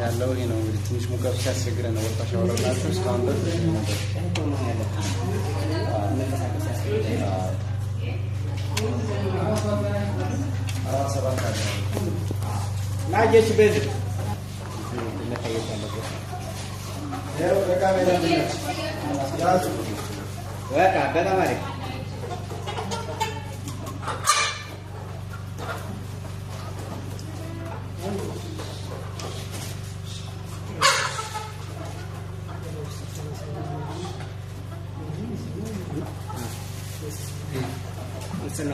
ያለው ይሄ ነው እንግዲህ ትንሽ ሙቀቱ ሲያስቸግረን ነው ወጣ ሻወርላችሁ እስካሁን ድረስ ላየች ቤት በቃ በጣም አሪፍ It's a